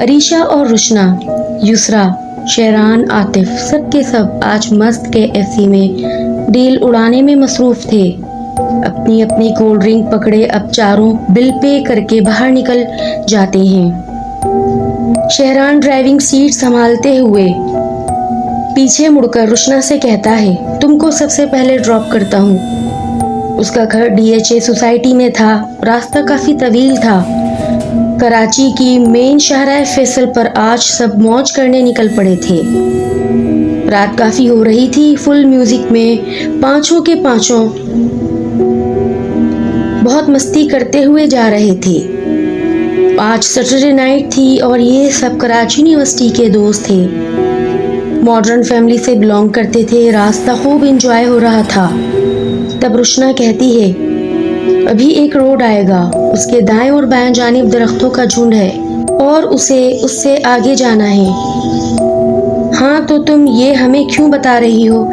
عریشہ اور روشنا، یسرا، شہران، عاطف سب کے سب آج مست KFC میں ڈیل اڑانے میں مصروف تھے۔ اپنی اپنی کولڈ ڈرنک پکڑے اب چاروں بل پے کر کے باہر نکل جاتے ہیں۔ شہران ڈرائیونگ سیٹ سنبھالتے ہوئے پیچھے مڑ کر روشنا سے کہتا ہے، تم کو سب سے پہلے ڈراپ کرتا ہوں۔ اس کا گھر DHA سوسائٹی میں تھا، راستہ کافی طویل تھا۔ کراچی کی مین شاہراہ فیصل پر آج سب موج کرنے نکل پڑے تھے۔ رات کافی ہو رہی تھی، فل میوزک میں پانچوں کے پانچوں بہت مستی کرتے ہوئے جا رہے تھے۔ آج سیٹرڈے نائٹ تھی اور یہ سب کراچی یونیورسٹی کے دوست تھے، ماڈرن فیملی سے بلانگ کرتے تھے۔ راستہ خوب انجوائے ہو رہا تھا۔ تب روشنا کہتی ہے، ابھی ایک روڈ آئے گا، اس کے دائیں اور بائیں جانب درختوں کا جھنڈ ہے اور اس سے آگے جانا ہے۔ ہاں تو تم یہ ہمیں کیوں بتا رہی ہو؟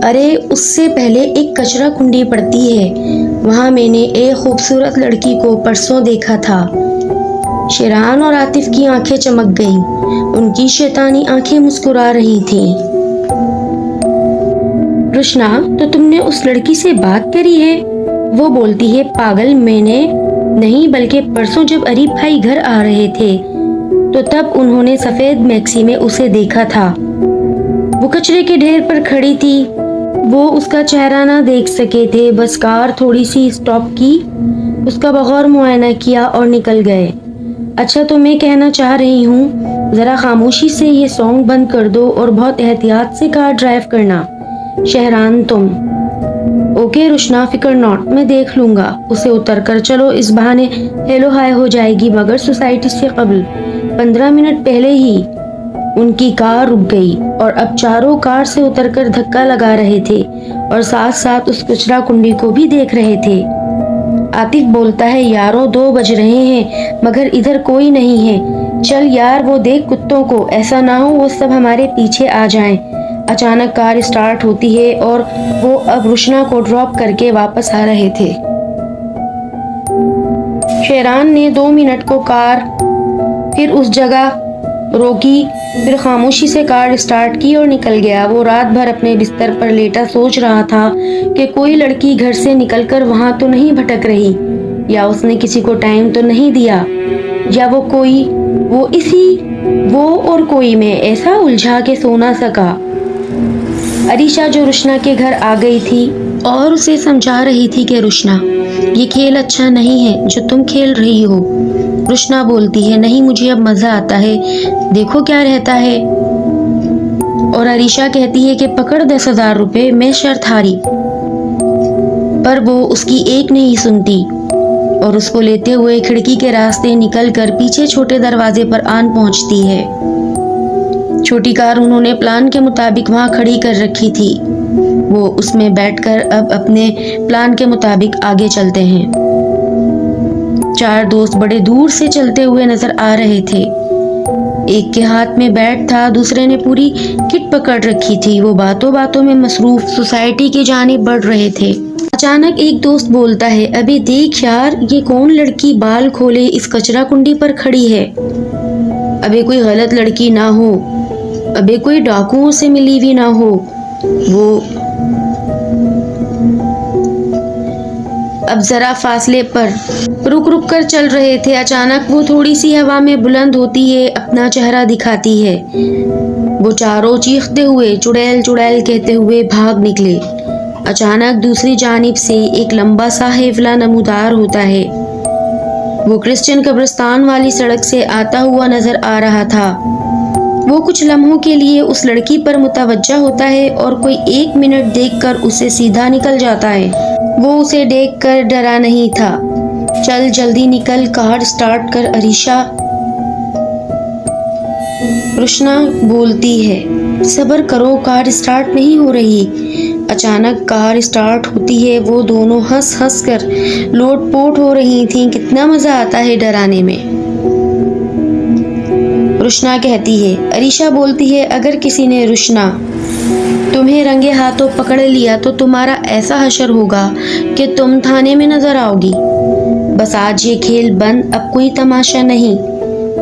ارے اس سے پہلے ایک کچرا کنڈی پڑتی ہے، وہاں میں نے ایک خوبصورت لڑکی کو پرسوں دیکھا تھا۔ شیران اور عاطف کی آنکھیں چمک گئیں، ان کی شیطانی آنکھیں مسکرا رہی تھیں۔ روشنا، تو تم نے اس لڑکی سے بات کری ہے؟ وہ بولتی ہے، پاگل، میں نے نہیں، بلکہ پرسوں جب اریب بھائی گھر آ رہے تھے تو تب انہوں نے سفید میکسی میں اسے دیکھا تھا۔ وہ کچرے کے ڈھیر پر کھڑی تھی، وہ اس کا چہرہ نہ دیکھ سکے تھے، بس کار تھوڑی سی اسٹاپ کی، اس کا بغور معائنہ کیا اور نکل گئے۔ اچھا تو میں کہنا چاہ رہی ہوں، ذرا خاموشی سے یہ سانگ بند کر دو اور بہت احتیاط سے کار ڈرائیو کرنا۔ شہران، تم؟ اوکے روشنا، فکر ناٹ، میں دیکھ لوں گا اسے اتر کر، چلو اس بہانے ہیلو ہائی ہو جائے گی۔ مگر سوسائٹی سے قبل 15 منٹ پہلے ہی ان کی کار رک گئی اور اب چاروں کار سے اتر کر دھکا لگا رہے تھے اور ساتھ ساتھ اس کچرا کنڈی کو بھی دیکھ رہے تھے۔ عاطف بولتا ہے، یاروں 2 بج رہے ہیں مگر ادھر کوئی نہیں ہے، چل یار وہ دیکھ کتوں کو، ایسا نہ ہو وہ سب ہمارے پیچھے آ جائیں۔ اچانک کار اسٹارٹ ہوتی ہے اور وہ اب روشنا کو ڈراپ کر کے واپس آ رہے تھے۔ شیران نے 2 منٹ کو کار پھر اس جگہ روکی، پھر خاموشی سے کار اسٹارٹ کی اور نکل گیا۔ وہ رات بھر اپنے بستر پر لیٹا سوچ رہا تھا کہ کوئی لڑکی گھر سے نکل کر وہاں تو نہیں بھٹک رہی، یا اس نے کسی کو ٹائم تو نہیں دیا، یا وہ اور کوئی میں ایسا الجھا کے سو نہ سکا۔ عریشہ جو روشنا کے گھر آ گئی تھی اور اسے سمجھا رہی تھی کہ روشنا، یہ کھیل اچھا نہیں ہے جو تم کھیل رہی ہو۔ روشنا بولتی ہے، نہیں مجھے اب مزہ آتا ہے، دیکھو کیا رہتا ہے۔ اور عریشہ کہتی ہے کہ پکڑ 10,000 روپے، میں شرط ہاری۔ پر وہ اس کی ایک نہیں سنتی اور اس کو لیتے ہوئے کھڑکی کے راستے نکل کر پیچھے چھوٹے دروازے پر آن پہنچتی ہے۔ چھوٹی کار انہوں نے پلان کے مطابق وہاں کھڑی کر رکھی تھی، وہ اس میں بیٹھ کر اب اپنے پلان کے مطابق آگے چلتے ہیں۔ 4 دوست بڑے دور سے چلتے ہوئے نظر آ رہے تھے، ایک کے ہاتھ میں بیٹ تھا، دوسرے نے پوری کٹ پکڑ رکھی تھی۔ وہ باتوں باتوں میں مصروف سوسائٹی کی جانب بڑھ رہے تھے۔ اچانک ایک دوست بولتا ہے، ابھی دیکھ یار، یہ کون لڑکی بال کھولے اس کچرا کنڈی پر کھڑی ہے؟ ابھی کوئی غلط لڑکی نہ ہو، ابھی کوئی ڈاکوؤں سے ملی ہوئی نہ ہو۔ وہ اب ذرا فاصلے پر رک کر چل رہے تھے۔ اچانک وہ تھوڑی سی ہوا میں بلند ہوتی ہے، اپنا چہرہ دکھاتی ہے۔ وہ چاروں چیختے ہوئے، چڑیل چڑیل کہتے ہوئے بھاگ نکلے۔ اچانک دوسری جانب سے ایک لمبا سا حیفلہ نمودار ہوتا ہے، وہ کرسچن قبرستان والی سڑک سے آتا ہوا نظر آ رہا تھا۔ وہ کچھ لمحوں کے لیے اس لڑکی پر متوجہ ہوتا ہے اور کوئی 1 منٹ دیکھ کر اسے سیدھا نکل جاتا ہے۔ وہ اسے دیکھ کر ڈرا نہیں تھا۔ چل جلدی نکل، کار سٹارٹ کر عریشہ، روشنا بولتی ہے۔ صبر کرو، کار سٹارٹ نہیں ہو رہی۔ اچانک کار سٹارٹ ہوتی ہے، وہ دونوں ہنس ہنس کر لوٹ پوٹ ہو رہی تھیں۔ کتنا مزہ آتا ہے ڈرانے میں، روشنا کہتی ہے۔ عریشہ بولتی ہے، اگر کسی نے روشنا تمہیں رنگے ہاتھوں پکڑ لیا تو تمہارا ایسا حشر ہوگا کہ تم تھانے میں نظر آؤ گی۔ بس آج یہ کھیل بند، اب کوئی تماشا نہیں۔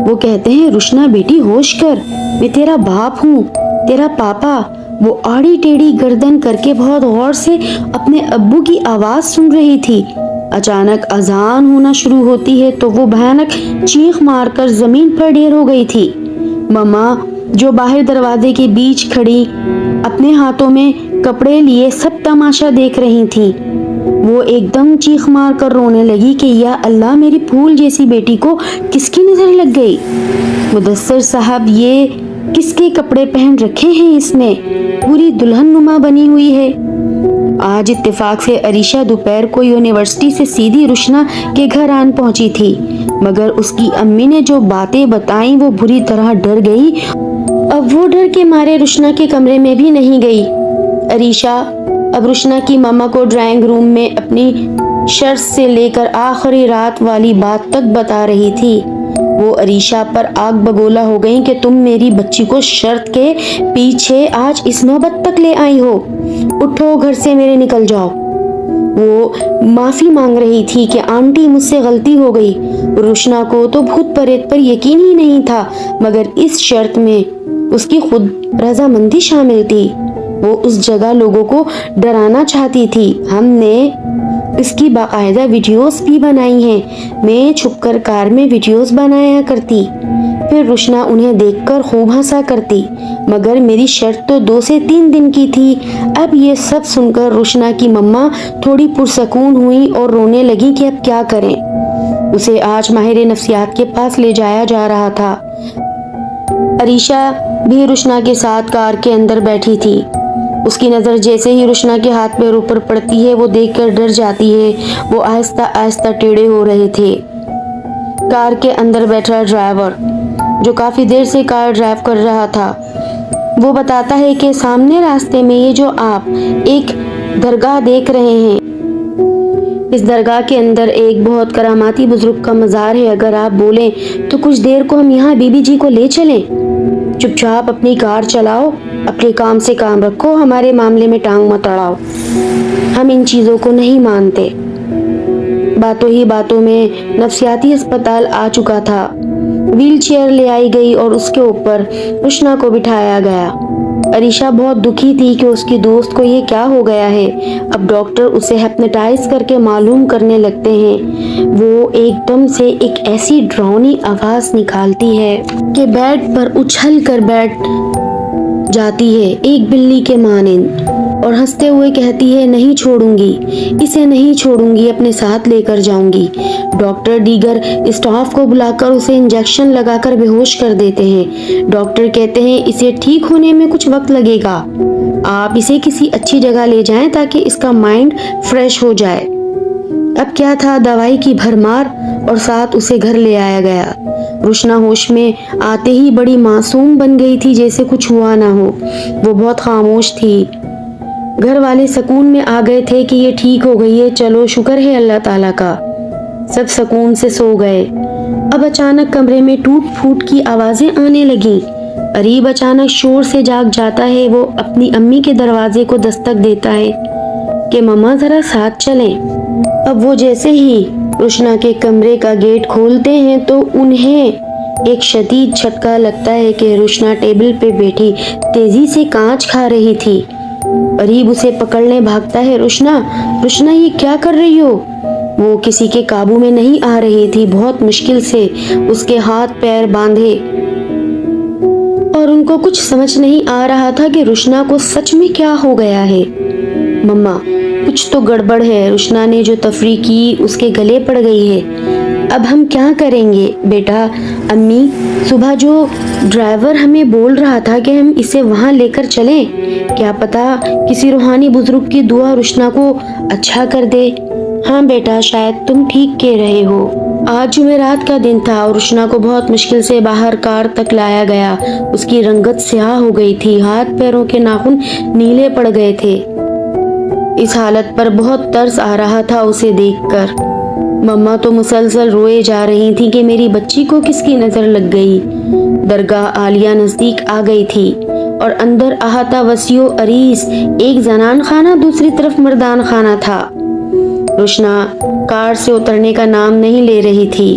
وہ کہتے ہیں روشنا بیٹی ہوش کر، میں تیرا باپ ہوں، تیرا پاپا۔ وہ آڑی ٹیڑھی گردن کر کے بہت غور سے اپنے ابو کی آواز سن رہی تھی۔ اچانک اذان ہونا شروع ہوتی ہے تو وہ بھیانک چیخ مار کر زمین پر ڈھیر ہو گئی تھی۔ مما جو باہر دروازے کے بیچ کھڑی اپنے ہاتھوں میں کپڑے لیے سب تماشا دیکھ رہی تھیں، وہ ایک دم چیخ مار کر رونے لگی کہ یا اللہ، میری پھول جیسی بیٹی کو کس کی نظر لگ گئی؟ مدثر صاحب، یہ کس کے کپڑے پہن رکھے ہیں اس نے؟ پوری دلہن نما بنی ہوئی ہے۔ آج اتفاق سے عریشہ دوپہر کو یونیورسٹی سے سیدھی روشنا کے گھر آن پہنچی تھی، مگر اس کی امی نے جو باتیں بتائیں وہ بری طرح ڈر گئی۔ اب وہ ڈر کے مارے روشنا کے کمرے میں بھی نہیں گئی۔ عریشہ اب روشنا کی ماما کو ڈرائنگ روم میں اپنی شرط سے لے کر آخری رات والی بات تک بتا رہی تھی۔ وہ عریشہ پر آگ بگولا ہو گئی کہ تم میری بچی کو شرط کے پیچھے آج اس نوبت تک لے آئی ہو، اٹھو گھر سے میرے، نکل جاؤ۔ وہ معافی مانگ رہی تھی کہ آنٹی مجھ سے غلطی ہو گئی۔ روشنا کو تو بھوت پریت پر یقین ہی نہیں تھا، مگر اس شرط میں اس کی خود رضامندی شامل تھی۔ وہ اس جگہ لوگوں کو ڈرانا چاہتی تھی۔ ہم نے اس کی باقاعدہ ویڈیوز بھی بنائی ہیں، میں چھپ کر کار میں ویڈیوز بنایا کرتی، پھر روشنا انہیں دیکھ کر خوب ہنسا کرتی، مگر میری شرط تو 2 سے 3 دن کی تھی۔ اب یہ سب سن کر روشنا کی مما تھوڑی پرسکون ہوئی اور رونے لگی کہ اب کیا کریں۔ اسے آج ماہر نفسیات کے پاس لے جایا جا رہا تھا۔ عریشہ بھی روشنا کے ساتھ کار کے اندر بیٹھی تھی۔ اس کی نظر جیسے ہی روشنا کے ہاتھ پیر اوپر پڑتی ہے وہ دیکھ کر ڈر جاتی ہے۔ وہ آہستہ آہستہ ٹیڑھے ہو رہے تھے۔ کار کے اندر بیٹھا ڈرائیور، جو کافی دیر سے کار ڈرائیو کر رہا تھا، وہ بتاتا ہے کہ سامنے راستے میں یہ جو آپ ایک درگاہ دیکھ رہے ہیں، اس درگاہ کے اندر ایک بہت کراماتی بزرگ کا مزار ہے۔ اگر آپ بولیں تو کچھ دیر کو ہم یہاں بی بی جی کو لے چلیں۔ چپ چاپ اپنی کار چلاؤ، اپنے کام سے کام رکھو، ہمارے معاملے میں ٹانگ مت اڑاؤ، ہم ان چیزوں کو نہیں مانتے۔ باتوں ہی باتوں میں نفسیاتی ہسپتال آ چکا تھا۔ ویل چیئر لے آئی گئی اور اس کے اوپر روشنا کو بٹھایا گیا۔ عریشہ بہت دکھی تھی کہ اس کی دوست کو یہ کیا ہو گیا ہے۔ اب ڈاکٹر اسے ہپنوٹائز کر کے معلوم کرنے لگتے ہیں۔ وہ ایک دم سے ایک ایسی ڈراؤنی آواز نکالتی ہے کہ بیڈ پر اچھل کر بیٹھ جاتی ہے ایک بلی کے مانند، اور ہنستے ہوئے کہتی ہے، نہیں چھوڑوں گی اسے، نہیں چھوڑوں گی، اپنے ساتھ لے کر جاؤں گی۔ ڈاکٹر دیگر اسٹاف کو بلا کر اسے انجیکشن لگا کر بے ہوش کر دیتے ہیں۔ ڈاکٹر کہتے ہیں اسے ٹھیک ہونے میں کچھ وقت لگے گا، آپ اسے کسی اچھی جگہ لے جائیں تاکہ اس کا مائنڈ فریش ہو جائے۔ اب کیا تھا، دوائی کی بھرمار، اور ساتھ اسے گھر لے آیا گیا۔ روشنا ہوش میں آتے ہی بڑی معصوم بن گئی تھی، جیسے کچھ ہوا نہ ہو۔ وہ بہت خاموش تھی۔ گھر والے سکون میں آ گئے تھے کہ یہ ٹھیک ہو گئی ہے، چلو شکر ہے اللہ تعالیٰ کا۔ سب سکون سے سو گئے۔ اب اچانک کمرے میں ٹوٹ پھوٹ کی آوازیں آنے لگیں۔ اریب اچانک شور سے جاگ جاتا ہے۔ وہ اپنی امی کے دروازے کو دستک دیتا ہے کہ مما ذرا ساتھ چلیں۔ اب وہ جیسے ہی روشنا کے کمرے کا گیٹ کھولتے ہیں تو انہیں ایک شدید جھٹکا لگتا ہے کہ روشنا ٹیبل پہ بیٹھی تیزی سے کانچ کھا رہی تھی۔ اریب اسے پکڑنے بھاگتا ہے، روشنا، روشنا یہ کیا کر رہی ہو؟ وہ کسی کے قابو میں نہیں آ رہی تھی۔ بہت مشکل سے اس کے ہاتھ پیر باندھے اور ان کو کچھ سمجھ نہیں آ رہا تھا کہ روشنا کو سچ میں کیا ہو گیا ہے۔ مما کچھ تو گڑبڑ ہے، روشنا نے جو تفریح کی اس کے گلے پڑ گئی ہے۔ اب ہم کیا کریں گے بیٹا؟ امی، صبح جو ڈرائیور ہمیں بول رہا تھا کہ ہم اسے وہاں لے کر چلیں، کیا پتا کسی روحانی بزرگ کی دعا روشنا کو اچھا کر دے۔ ہاں بیٹا، شاید تم ٹھیک کہہ رہے ہو۔ آج جمعرات کا دن تھا اور روشنا کو بہت مشکل سے باہر کار تک لایا گیا۔ اس کی رنگت سیاہ ہو گئی تھی، ہاتھ پیروں کے ناخن نیلے پڑ گئے تھے۔ اس حالت پر بہت ترس آ رہا تھا اسے دیکھ کر۔ مما تو مسلسل روئے جا رہی تھی کہ میری بچی کو کس کی نظر لگ گئی۔ درگاہ عالیہ نزدیک آ گئی تھی اور اندر احاطہ وسیع و عریض ایک زنان خانہ، دوسری طرف مردان خانہ تھا۔ روشنا کار سے اترنے کا نام نہیں لے رہی تھی۔